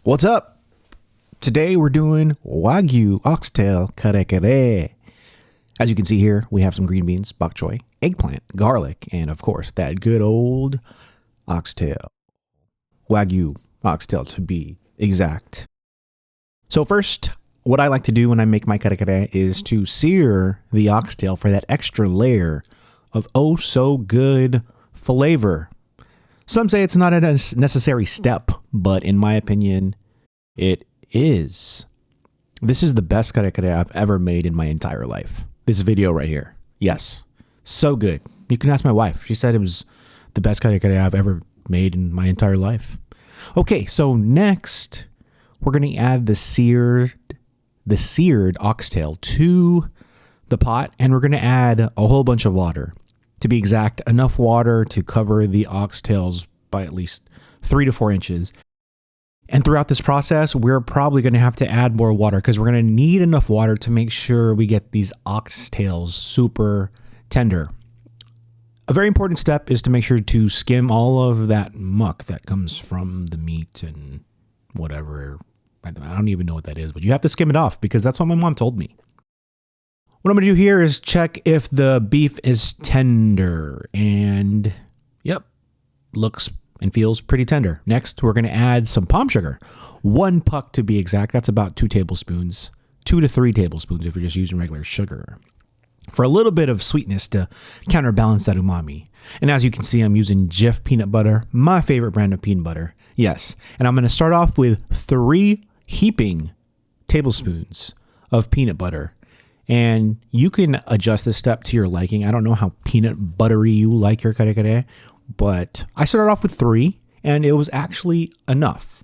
What's up? Today we're doing WAGYU oxtail kare kare. As you can see here, we have some green beans, bok choy, eggplant, garlic, and of course that good old oxtail. WAGYU oxtail to be exact. So first, what I like to do when I make my kare kare is to sear the oxtail for that extra layer of oh so good flavor. Some say it's not a necessary step, but in my opinion, it is. This is the best kare kare I've ever made in my entire life. This video right here. Yes. So good. You can ask my wife. She said it was the best kare kare I've ever made in my entire life. Okay, so next we're going to add the seared oxtail to the pot, and we're going to add a whole bunch of water. To be exact, enough water to cover the oxtails by at least 3 to 4 inches. And throughout this process, we're probably going to have to add more water because we're going to need enough water to make sure we get these oxtails super tender. A very important step is to make sure to skim all of that muck that comes from the meat and whatever. I don't even know what that is, but you have to skim it off because that's what my mom told me. What I'm going to do here is check if the beef is tender, and yep, looks and feels pretty tender. Next, we're going to add some palm sugar. 1 puck to be exact. That's about 2 tablespoons, 2 to 3 tablespoons if you're just using regular sugar, for a little bit of sweetness to counterbalance that umami. And as you can see, I'm using Jif peanut butter, my favorite brand of peanut butter. Yes. And I'm going to start off with 3 heaping tablespoons of peanut butter. And you can adjust this step to your liking. I don't know how peanut buttery you like your kare kare, but I started off with 3 and it was actually enough.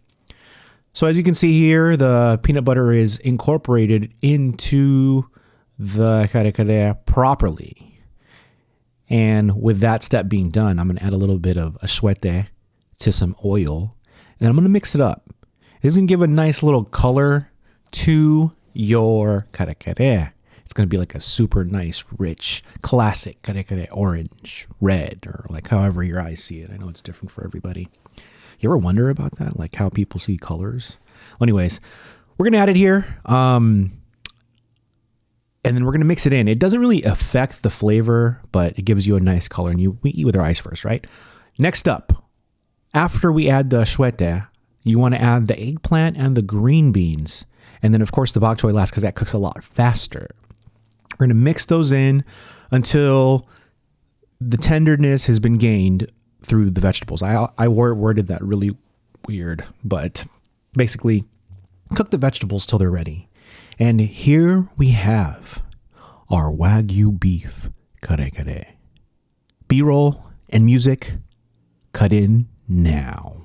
So as you can see here, the peanut butter is incorporated into the kare kare properly. And with that step being done, I'm going to add a little bit of atsuete to some oil, and I'm going to mix it up. This is going to give a nice little color to your kare kare. It's going to be like a super nice, rich, classic kare kare orange, red, or like however your eyes see it. I know it's different for everybody. You ever wonder about that? Like how people see colors? Well, anyways, we're going to add it here. And then we're going to mix it in. It doesn't really affect the flavor, but it gives you a nice color. And we eat with our eyes first, right? Next up, after we add the atsuete, you want to add the eggplant and the green beans. And then, of course, the bok choy last because that cooks a lot faster. We're going to mix those in until the tenderness has been gained through the vegetables. I worded that really weird, but basically cook the vegetables till they're ready. And here we have our WAGYU beef kare kare. B-roll and music cut in now.